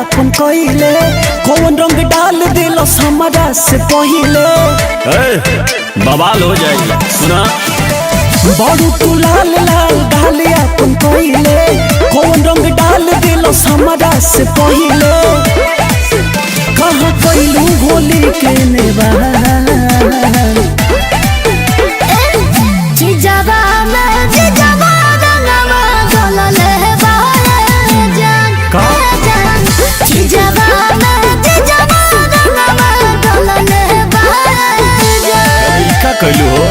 अपन कइले कौन रंग डाल दिलस हमरा से पहिले। बवाल हो जाएगी सुना। बड़ू तू लाल लाल डाल अपन कइले कौन रंग डाल दिलस हमरा से पहिले। कहाँ कैलू होली के नेवान कैलू हो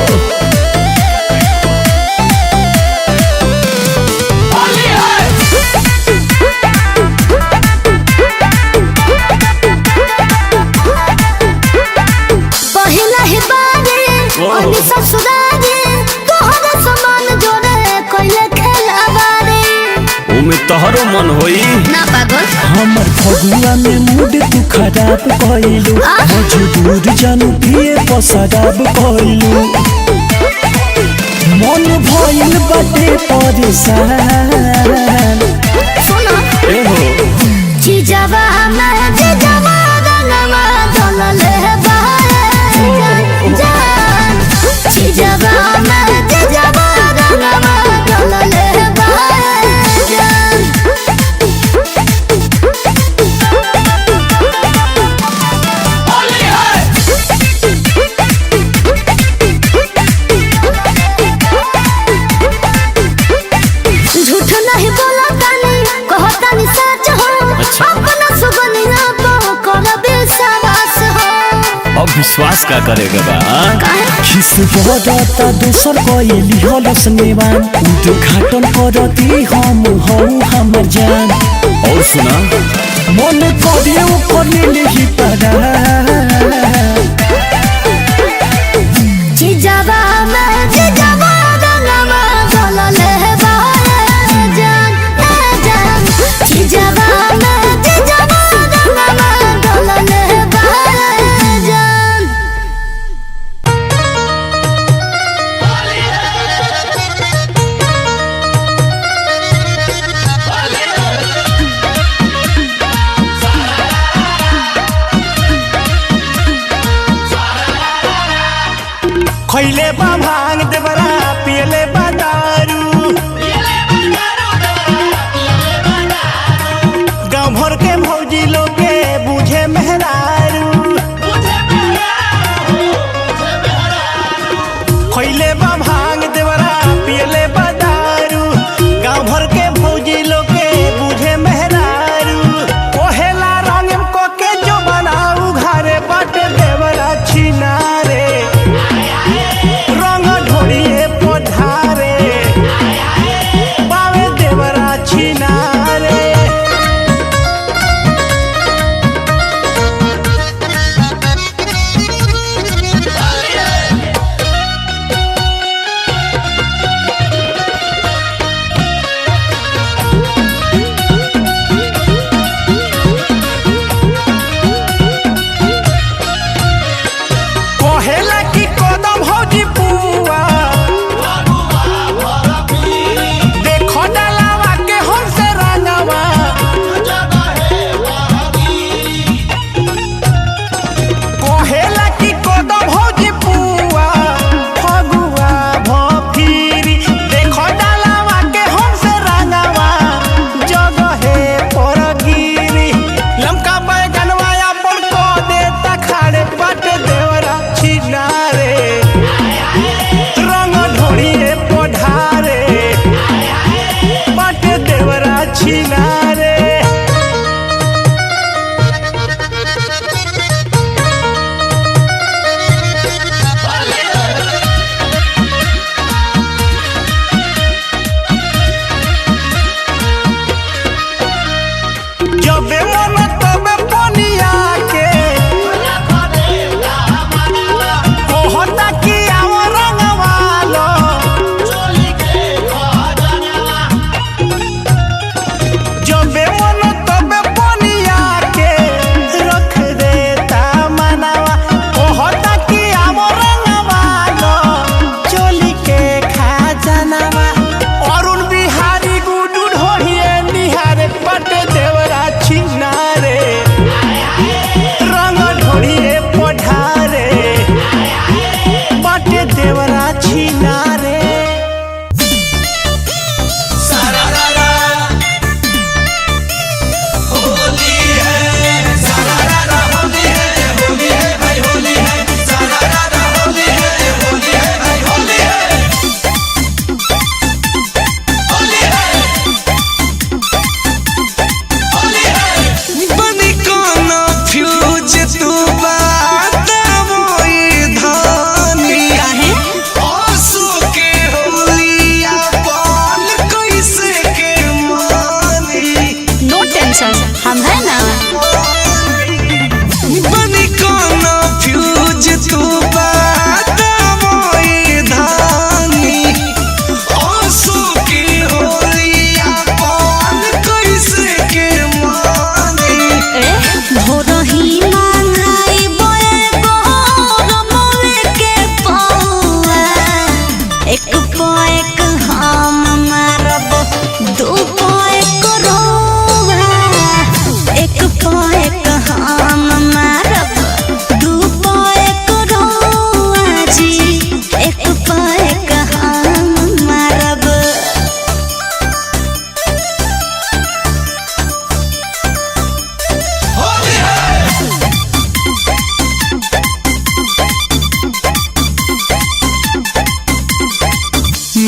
पहिला ही बारी अनि ससुरारी तोहरा समान जोड़े कोइले खेलाबारी ओमे तोहरो मन होई ना पागल। हमर फगुआ में मूड तू खराब कइलू मजबूर जानू पिए पसराब कइलू। मन भइल बाटे परेशान सुनो ए हो जीजावा में जीजावा रंगवा डलले बारे जान जीजावा में जीजावा रंगवा डलले बारे जान। झूठ नहीं बोला तानी कहतानी सच हो अपना सुगनिया तो कर विश्वास हो। अब विश्वास का करेगा बा खिस बड़ता दोसर कइली हलस नेवान उद्घाटन करती हम हऊ हमर जान। और सुना मन करे ऊपर ही पड़ा जीजावा में जीजावा रंगवा डलले बारे जान जान जीजावा में जीजावा रंगवा डलले बारे जान। खइले बा भांग देवरा पियले बा दारू गाँव भर के भौजी लोग के बुझे मेहरारू। खइले बा भांग देवरा पियले बा दारू गाँव भर के भौजी लोग के बुझे मेहरारू। ओहेला रंग को के जो बनाऊ घरे बट देवरा छिनारे रंग ढोलिए पढ़ा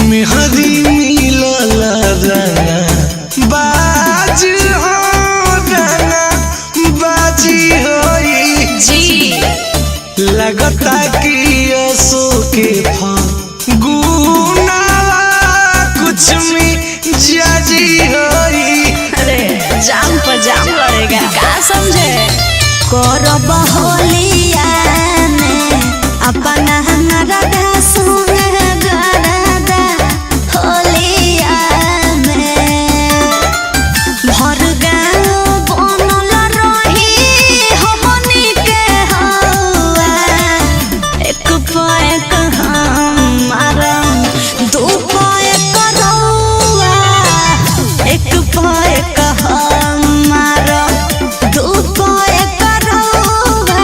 मेहरी मिलला रंगा बाज हो रंगा बाजी होई जी लगता कि असो के फगुनावा कुछ में जाजी होई। अरे जाम पर जाम लड़ेगा का समझे करब होलिया में अपना नरदा सुने गरदा होलिया में भर गाँव बनल रही हमनी के हवा एक पैक हम मारम दू पैक रउआ एक पैक हम मारम दू पैक रउआ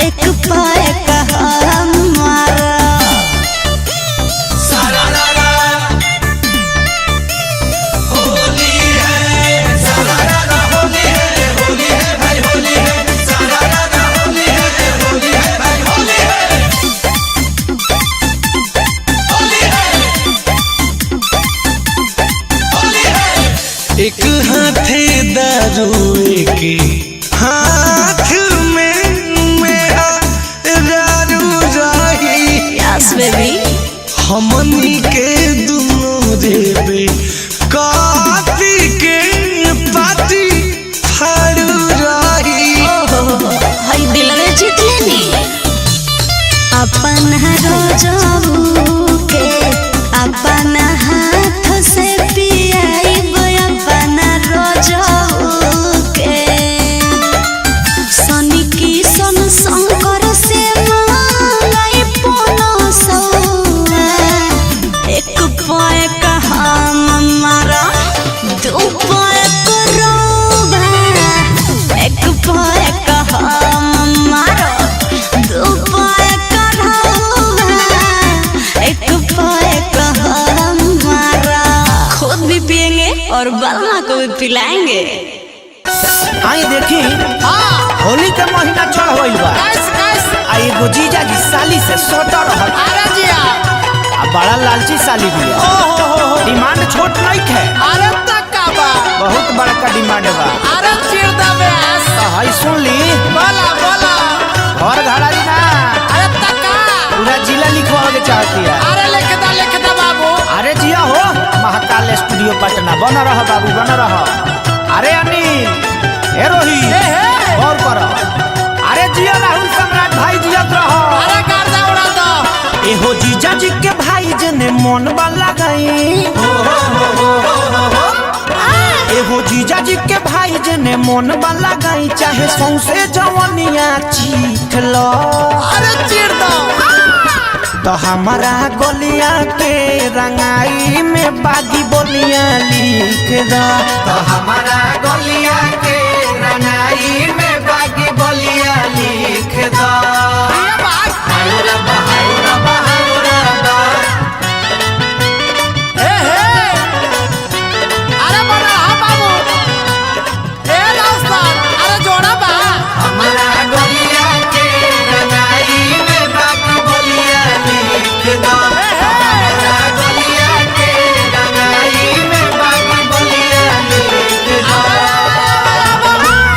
एक पैक हम मारम। एक हाथे दारू एक हाथ में मेरा दारू रही यस बेबी हमनी के दोनों देवे काफी के पार्टी फाड़ू रही। हई दिल में जीत लेनी अपन रोजबू के अपन हाथ से पियाइब अपन रोजबू के सनी की सन शंकर से मांगाई पोनो सौआ एक पैक हम मारा दू पैक रउआ एक पैक हम मारा दू पैक रउआ एक पैक हम मारा खुद भी पिएंगे और बलमा को भी पिलाएंगे। आई देखी होली के महीना चढ़ गइल बा आ एगो जीजा जी साली से सोटा रहल अरे जिया आ बड़ा लालची साली भी है। डिमांड छोट नहीं है अरे तक्का बा बहुत बड़का डिमांड बा। अरे चिर दबे तो हई सुन ली बोला बोला घर घरारी ना अरे तक्का पूरा जिला लिखवा के चाहती है। अरे लिख दा बाबू अरे जिया हो महाकाल स्टूडियो पटना बन रहा बाबू बन रहा। अरे अनिल ए रोही गौर करो। अरे जिया राहुल सम्राट भाई जियत रहो। अरे गर्दा उड़ा दो एहो जीजा जी के भाई जने मन वाला गई एहो जीजा जी के भाई जने मन वाला गई चाहे सौंसे जवनिया चीख लो। अरे चिर दो तो हमारा गोलिया के रंगाई में बागी बोलियां लिख दो। तो हमारा गोलिया के रंगाई में बागी बोलियां लिख दो। ये बात हाउरा बहाउरा बहाउरा बा। अरे बना हा बाबू ए रास्तान अरे जोड़ा बा हमारा गोलिया के रंगाई में बागी बोलियां लिख दो। हमारा गोलिया के रंगाई में बागी बोलियां लिख दो।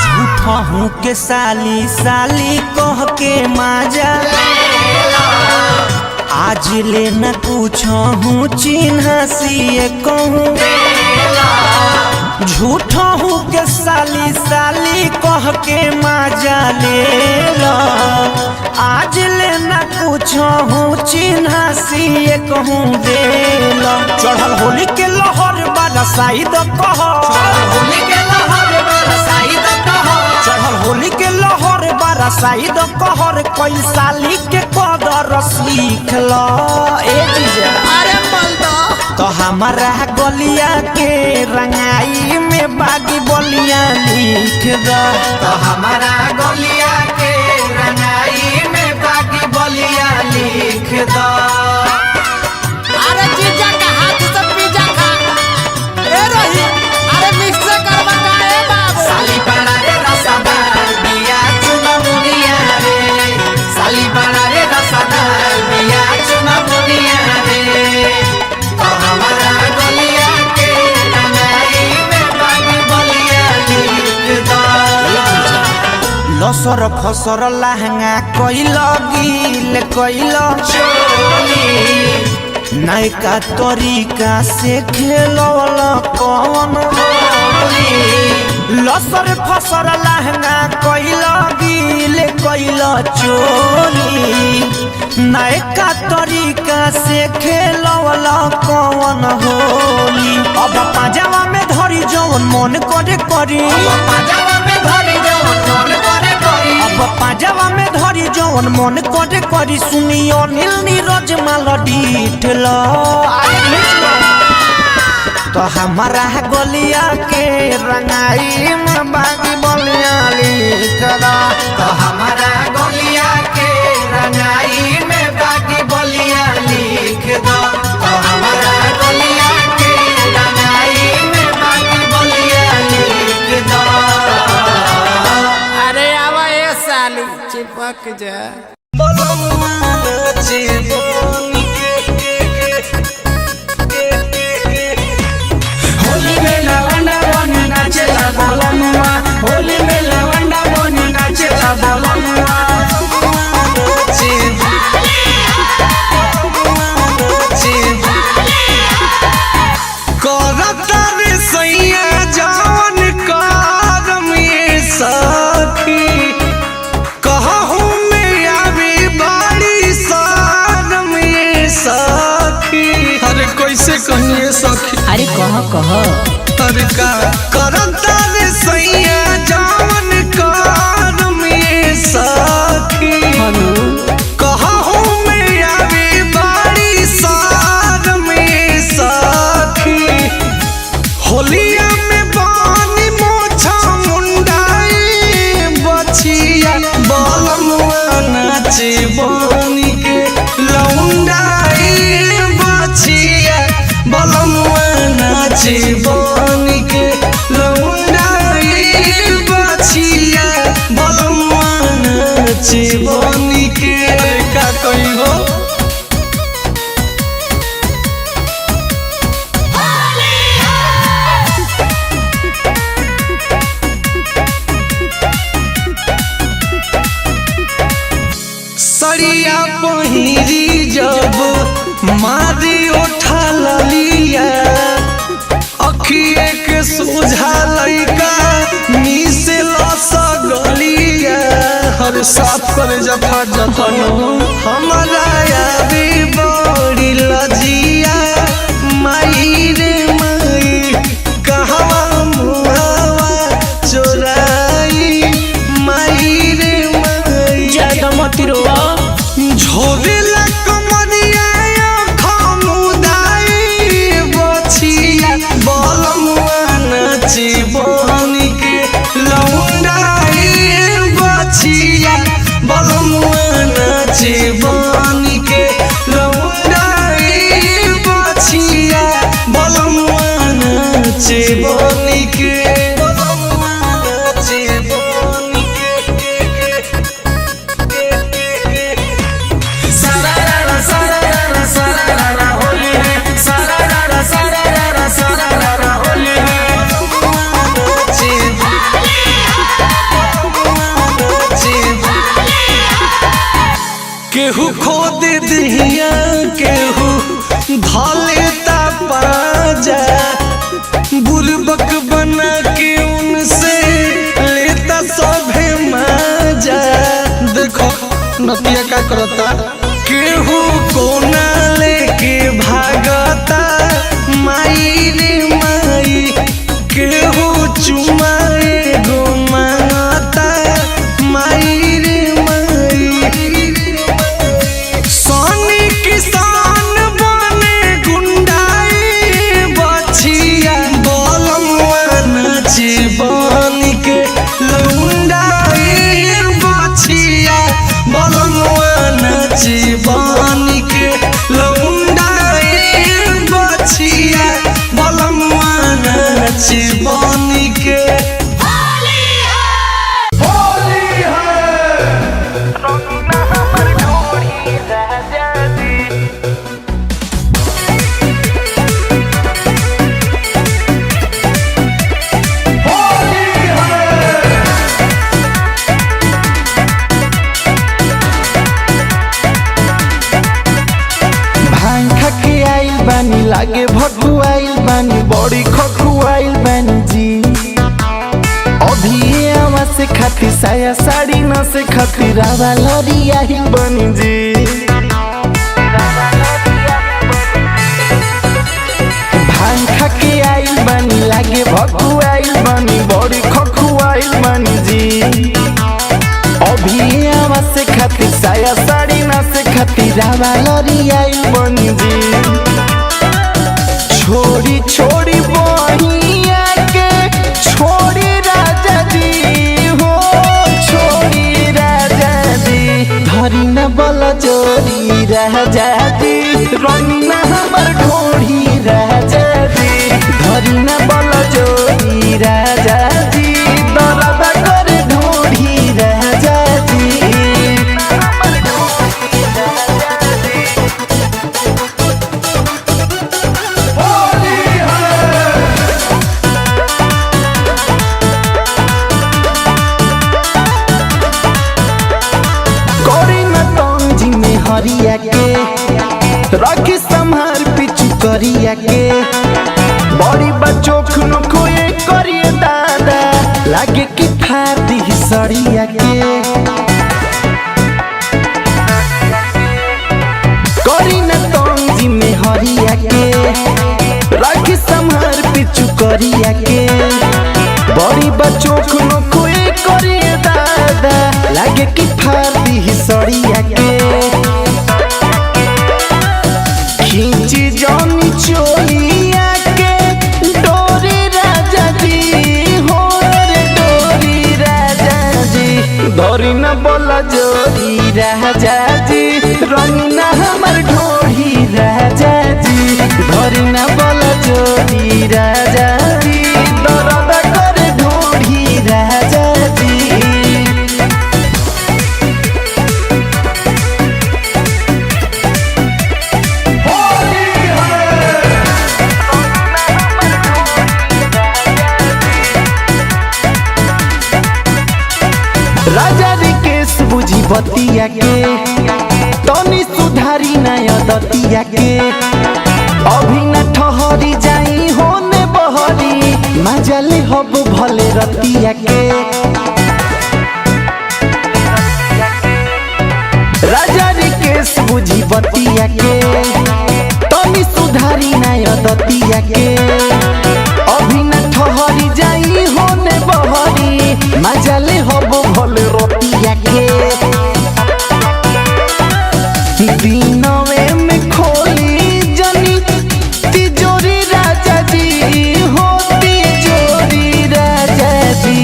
झूठा हूँ के साली साली कह के माजा आज ले न पूछो हूँ चिन्ह सिए कहूँ। झूठा हूँ के साली साली कह के माजा ले लो आज ले न पूछो हूँ चिन्ह सिए कहूँ दे लो। चढ़ल होली के लहर बरसाई दो कहो। चढ़ल होली के लहर बरसाई दो कहर कोई साली के कदर सीख लो। ए जीजा अरे मल दो तो हमारा गोलिया के रंगाई में बागी बोलियां लिख दो। तो हमारा गोलिया के रंगाई में बागी बोलियां लिख दो। अरे जीजा का हाथ से पिज्जा खा ए रही अरे मिक्स करवा का ए बाबू साली बड़ा रे रसदार बिया चुना मुनिया रे। साली बड़ा रे रसदार बिया चुना मुनिया रे। फसर लहंगा कोइलो गिल कोइलो चोली नयका तरीका से खेलवला कौन होली लसर फसर लहंगा कोइलो गिल कोइलो चोली नयका तरीका से खेलवला कौन होली अब पाजामा में धरी जवन मन करे करी अब पाजामा में धरी जवन मन करे करी सुनियो नील नीरज माल डीठल तो हमारा गलिया के रंगाई में बागी बलिया लिखला तो हमारा गलिया के रंगाई में बागी बलिया लिख दो तो हमारा गलिया के रंगाई में बागी बलिया लिख दो अरे आवा ए साली चिपक जा होली में लवंडा बन नाचेला बोलनुआ होली में लवंडा बन नाचेला बोलनुआ करतारे सैया जवन करम ये सखी कहूँ मैं आवी बाड़ी सारम ये सखी अरे कैसे कहिए सखी अरे कह अरे का करतारे सैया जवन करम ये सखी कहूँ मैं आवी बाड़ी सारम ये सखी होलिया में बानी मोछा मुंडाई बछिया बलमुआ नाचे बानी के लौंडाई बछिया बलमुआ नाचे बानी के लौंडाई बछिया बलमुआ नाचे बानी के का कही हो सरिया पहिरी जब मारी उठा लिया अखिए के सोझा लइका मीसे लस गलिया हर साफ करे जब फट जतनो हमारा यारी बड़ी लजिया माई रे माई कहवा मुहावा चोराई माई रे माई ज्यादा मत रोवा झोरेला कमरिया खमुदाई बछिया बलमुआ नाची बानी के लौंडाई बछिया बलमुआ नाची बानी के लौंडाई बछिया बलमुआ नाची बानी के बलमुआ नाची बानी के केहू खो दे दिया केहू भाले ता पाजा बुरबक बना के उनसे लेता सभे मजा देखो नतिया का करता केहू कोना लेके भागता माई रे माई केहू चुमाए गो मांगता माई रे माई सोनी किसान बने गुंडाई बछिया बलमुआ नाची बानी के लौंडाई बछिया बलमुआ नाची बानी लागे भगुआइल बानी बड़ी खखुआइल बानी जी अभी ये आवा से खातिर साया साड़ी न से खातिर रावा लरिया ही बनी जी भांग खा के आइल बानी लागे भगुआइल बानी बड़ी खखुआइल बानी जी अभी ये आवा से खातिर साया साड़ी न से खातिर रावा लरिया ही बनी जी छोड़ी छोड़ी बहिया के छोड़ी राजा जी हो छोड़ी राजा जी धरी न बल जोड़ी राजा जी रंग न हमर ढोड़ी राजा जी धरी न बल जोड़ी राजा जी दरद कर ढोड़ी राजा जी हरिया के रखी संहार पिछु करिया के बड़ी बच्चों खुनो खोए करिए दादा लागे कि फाड़ दी सड़िया के करी न तंजी में हरिया के रखी संहार पिछु करिया के बड़ी बच्चों खुनो खोए करिए दादा लागे कि फाड़ दी सड़िया के खींची जानी चोलिया के डोरी राजा जी हो रे डोरी राजा जी धरी न बोला जोरी राजा जी रंग न हमर ढोरी राजा जी धरी न बोला जोरी राजा जी दर्द कर ढोरी राजा जी राजा रिकेश बुझी बतिया के तनी सुधारी नया दतिया के अभी न ठहरी जाई होने बहरी मजले हब भले रतिया के राजा रिकेश बुझी बतिया के तनी सुधारी नया दतिया के अभी न ठहरी जाई होने बहरी मजले हब भले रतिया के दिनवे में खोली जनी तिजोरी राजा जी हो तिजोरी राजा जी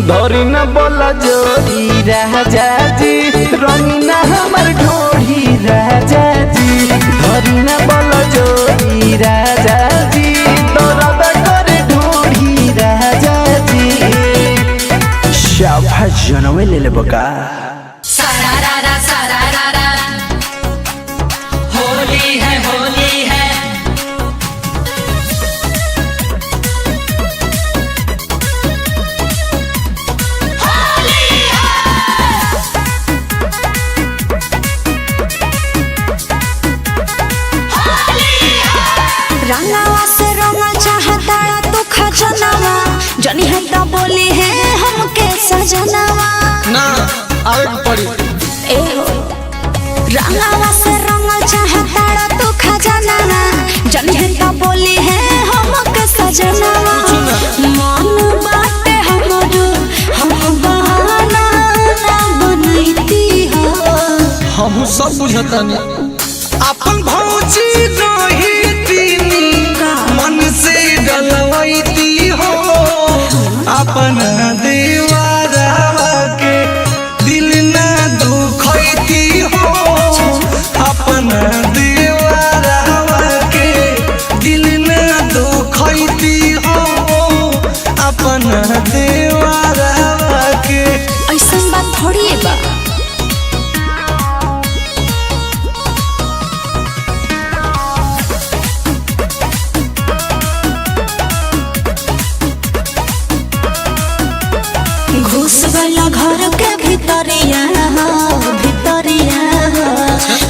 धरी न बोला जोरी राजा जी रंग न हमर ढोरी राजा जी धरी न बोला जोरी राजा जी दर्द कर ढोरी राजा जी शाबाश जनवे ले ले बका सारारा सारारा होली है होली है रंगावा से रंगल चाहता तू खजनावा जनी है तो बोली है हमके सजनावा ना आवे पड़ी ए हो रंगावा से रंगल चाहता तू खजनावा जनी है तो बोली है हमके सजनावा मन बाटे हमरो हम बहाना ना बनैती हो हम सब बुझतानी अपन भौजी नहीं तीनी मन से डलवैती हो अपन दीवारवा के दिल ना दुखैती हो अपन दीवारवा के दिल ना दुखैती हो अपन दीवारवा के ऐसा बात थोड़ी है बा घुस गया घर के भितरिया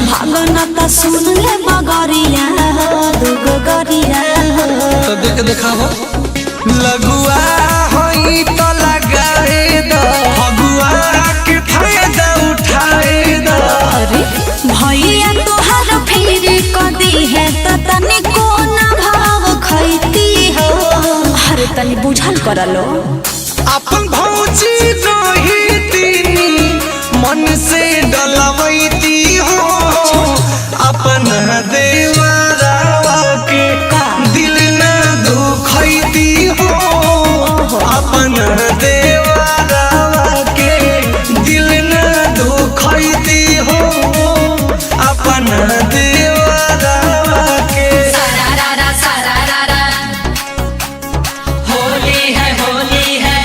भागना तो सुन ले बगरिया दुगो गरिया देखाओ लगुआ होई तो लगाए द फगुआ के फायदा उठाए द अरे भैया तोहर फिर कदी है त तनी कोना भाव खैती हो अरे तनी बुझल करलो अपन भौजी रही तीनी मन से डलवैती हो अपन देवरावा के दिल न दुखैती हो अपन देवरावा के दिल न दुखैती हो अपन देवरावा के सारारा सारारा होली है होली है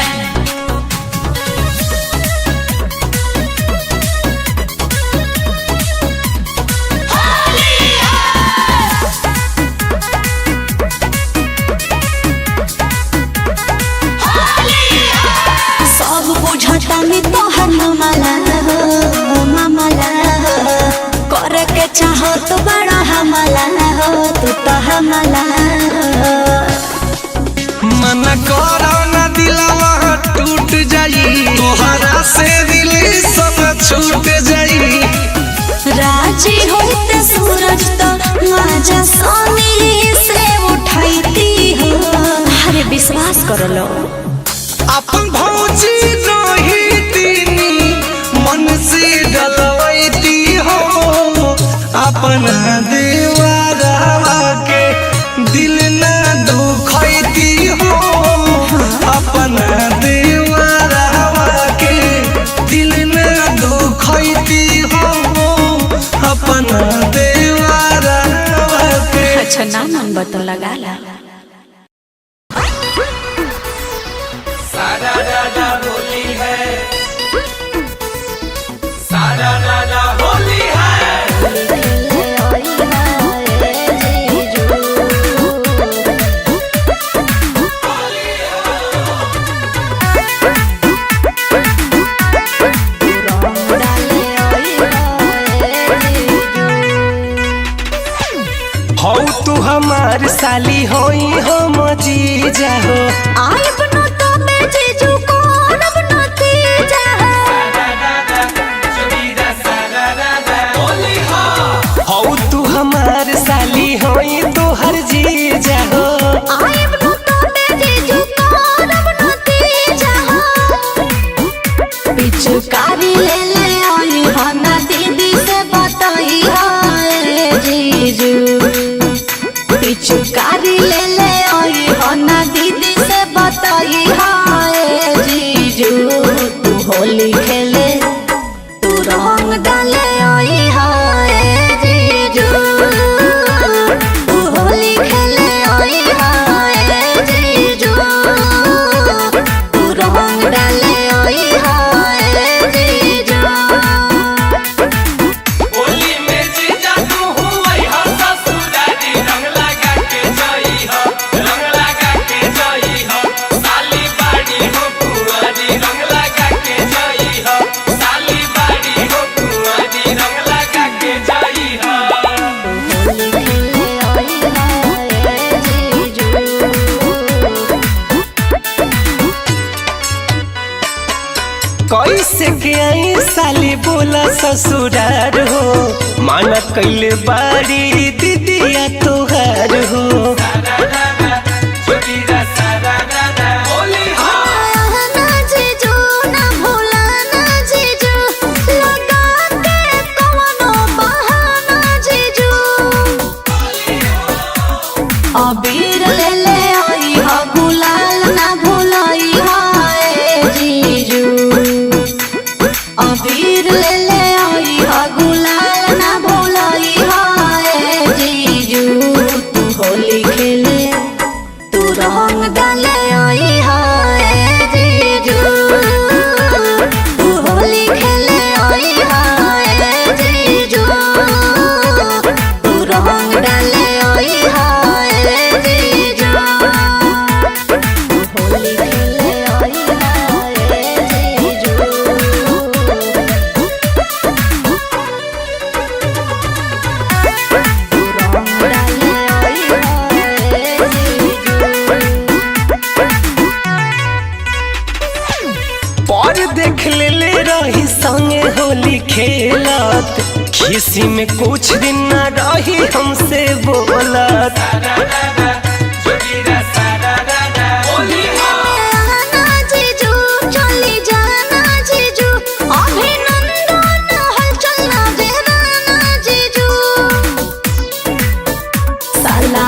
सब बुझता में तोहर मामला हो मामला हो करे के चाहो तो बड़ा हमला हो तू तो हमला हो मन करो न दिलवा टूट जाई तोहरा से दिल सब छूट जाई राजी होते सूरज तो मजा सोनी से उठाईती हो अरे विश्वास कर लो अपन भौजी रही तीनी मन से डलवैती हो अपन देवरावा के दिल न दुखैती हो अपन देवरावा के दिल न दुखैती हो अपन देवरावा के अच्छा ना मन बतो लगा ला सारा राजा होली है सारा राजा होली है हौ तू हमार साली होई हम जीजा हो आय बनो तो मैं जीजू को बनो तीजा हौ तू हमार साली होई तोहर जीजा हो आय बनो तो मैं जीजू को बनो तीजा पिचकारी ले आई हना दीदी से बताई हाय जीजू पिचकारी ले आई हना दीदी से बताई हाय जीजू तू होली खेले तू रंग डाले आई हाय जीजू तू होली खेले आई हाय जीजू तू रंग डाले आई हाय जीजू होली में जीजा तू हुई हो ससुरारी रंग लगा के जई हो रंग लगा के जई हो साली बाड़ी हो कुंवारी रंग लगा के जई हो साली बाड़ी हो कुंवारी रंग लगा के जई हो होली खेले आई हाय जीजू कैसे के आई साली बोला ससुरार हो माना कैले बाड़ी दीदिया तोहार हो ना जीजू ना भूला ना जीजू लगा के कवनो बहाना जीजू अबीर ले आई हा गुलाल ना भूलाई हाय जीजू अबीर ले आई हा गुलाल ना भूलाई हाय जीजू तू होली खेले किसी में कुछ दिन ना रही हमसे बोलत। आना जीजू चली जाना जीजू अभिनंदन हलचल ना देना जीजू साला